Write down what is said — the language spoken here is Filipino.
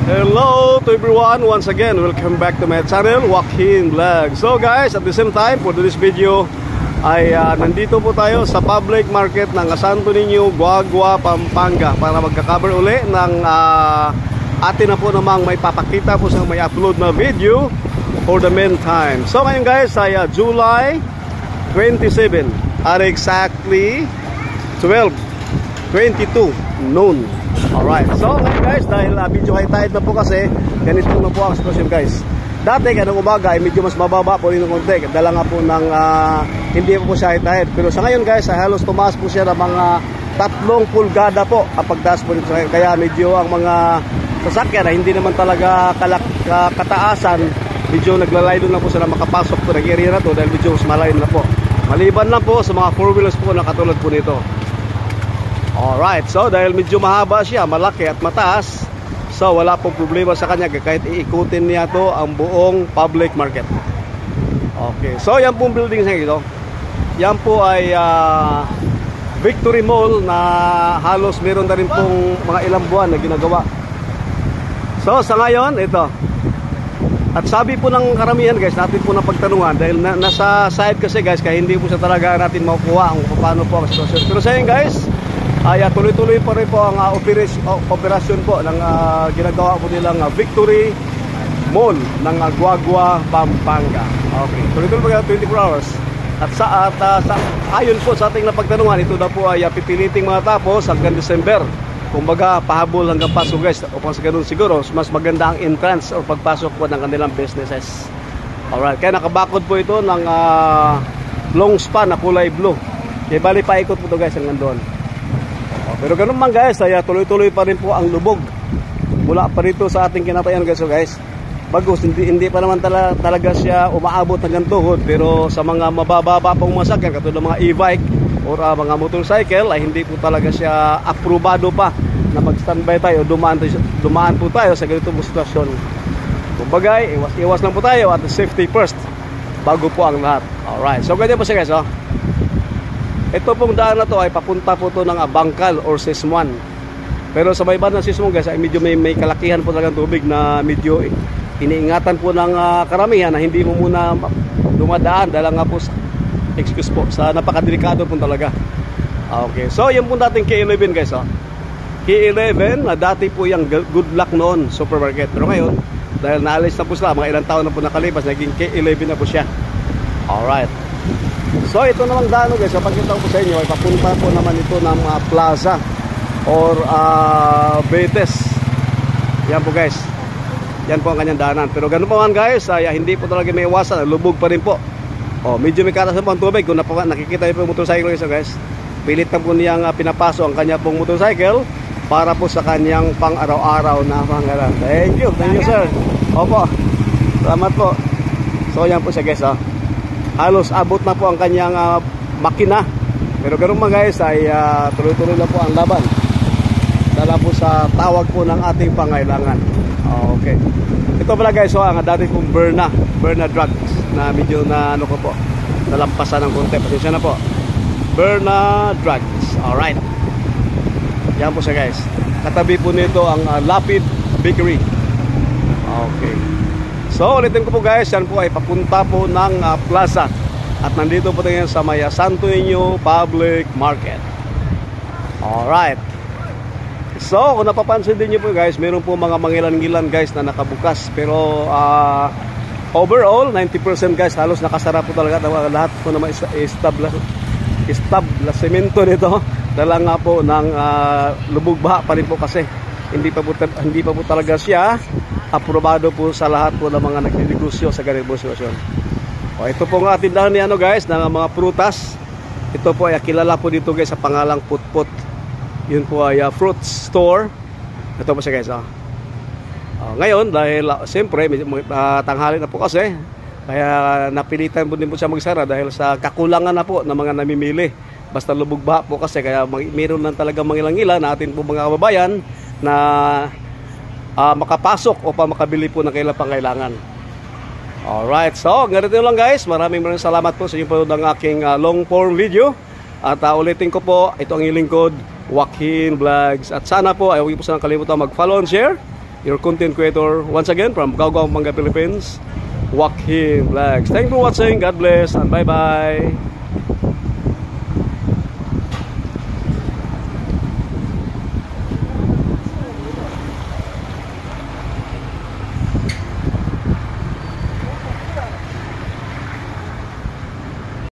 Hello to everyone, once again welcome back to my channel, Joaquin Vlog. So guys, at the same time for this video ay nandito po tayo sa public market ng Santo Niño, Guagua, Pampanga para magka-cover uli ng atin na po namang may papakita po sa may upload na video for the meantime. So ngayon guys ay July 27 at exactly 12:22 noon. Alright, so ngayon guys, dahil medyo high tide na po kasi, ganito na po ang sitwasyon guys. Dati kanang umaga ay medyo mas mababa po rin ng konti, dala nga po ng hindi po siya high tide. Pero sa ngayon guys, ay halos tumaas po siya ng mga 3 pulgada po ang pagtaas po dito. Kaya medyo ang mga sasakyan na hindi naman talaga kataasan, medyo naglalaylo na po sila makapasok po ng area na to dahil medyo mas malayo na po. Maliban lang po sa mga 4-wheelers po na katulad po nito. Alright, so dahil medyo mahaba siya, malaki at mataas, so wala pong problema sa kanya kahit iikutin niya to ang buong public market. Okay, so yan pong building sa ito. Yan po ay Victory Mall na halos meron na rin pong mga ilang buwan na ginagawa. So sa ngayon, ito. At sabi po ng karamihan guys, natin po napagtanungan dahil nasa side kasi guys, kaya hindi po sa talaga natin makukuha ang paano po ang sitwasyon. Pero sa ngayon guys, ay tuloy-tuloy pa rin po ang operasyon po ng ginagawa po nilang Victory Mall ng Guagua, Pampanga. Okay, tuloy-tuloy pa 24 hours. At ayon po sa ating napagtanungan, ito na po ay pipiliting matapos hanggang December. Kumbaga pahabol hanggang Pasko guys, upang sa ganun siguro mas maganda ang entrance o pagpasok po ng kanilang businesses. Alright, kaya nakabakod po ito ng long span na kulay blue. Kaya bali paikot po ito guys hanggang doon. Pero ganun man guys, ay tuloy-tuloy pa rin po ang lubog mula pa rito sa ating kinatayan guys. So guys, bagus, hindi pa naman talaga siya umaabot hanggang tuhod. Pero sa mga mabababa pong masakyan, katulad ng mga e-bike o mga motorcycle, ay hindi po talaga siya aprobado pa na mag-standby tayo, dumaan po tayo sa ganitong sitwasyon. Kumbaga, iwas lang po tayo at safety first bago po ang lahat. Alright, so ganyan po siya guys. Ito pong daan na to ay papunta po to ng Bangkal or Sismuan. Pero sa may banda ng Sismuan guys ay medyo may kalakihan po talagang tubig na medyo iniingatan po ng karamihan na hindi mo muna dumadaan dahil nga po excuse po sa napakadelikado po talaga. Okay, so yun po dating K11 guys. K11 na dati po yung Good Luck noon supermarket. Pero ngayon dahil naalis na po sila, mga ilang taon na po nakalipas, naging K11 na po siya. Alright, so ito namang daan guys, so pagkita ko sa inyo ay papunta po naman ito ng plaza or Betes. Yan po guys, yan po ang kanyang daanan. Pero ganun po man guys, ay hindi po talaga may iwasan, lubog pa rin po. Medyo may katas po ang tubig. Kung nakikita niyo po yung motorcycle guys, pilit na po niyang pinapaso ang kanya pong motorcycle para po sa kanyang pang araw-araw na pangalan. Thank you sir. Opo, salamat po. So yan po siya guys. Halos abot na po ang kanyang makina. Pero ganoon man guys ay tuloy-tuloy na po ang laban. Dala po sa tawag po ng ating pangailangan. Okay. Ito pala guys, ang dati pong Berna Drugs na medyo na ano ko po, nalampasan ng konti. Pasensya na po. Berna Drugs. Alright. Yan po siya guys. Katabi po nito ang Lapid Bakery. Okay. So ulitin ko po guys, yan po ay papunta po ng plaza. At nandito po tayo sa may Santo Niño Public Market. Alright. So kung napapansin din nyo po guys, meron po mga mangilan-ngilan guys na nakabukas. Pero overall 90% guys halos nakasara po talaga. Lahat po naman establishmento nito dala nga po ng lubog baha pa rin po kasi hindi pa po talaga siya aprobado po sa lahat po ng mga nagninegosyo sa ganitong sitwasyon. Ito po ang tindahan ni guys ng mga prutas. Ito po ay kilala po dito guys sa pangalang Putput. Yun po ay fruit store. Ito po siya guys. Ngayon dahil siyempre tanghali na po kasi, kaya napilitan po din po siya magsara dahil sa kakulangan na po ng mga namimili. Basta lubog baha po kasi, kaya meron lang talaga mangilang-ilan natin po mga kababayan na makapasok o pa makabili po ng kailang pangailangan. Alright, so ganito lang guys. Maraming salamat po sa inyo po ng aking long form video. At ulitin ko po, ito ang ilingkod, Joaquin Vlogs. At sana po ay huwag po sanang kalimutan mag-follow and share. your content creator. Once again, from Gaugao, Manga, Philippines, Joaquin Vlogs. Thanks for watching. God bless and bye-bye.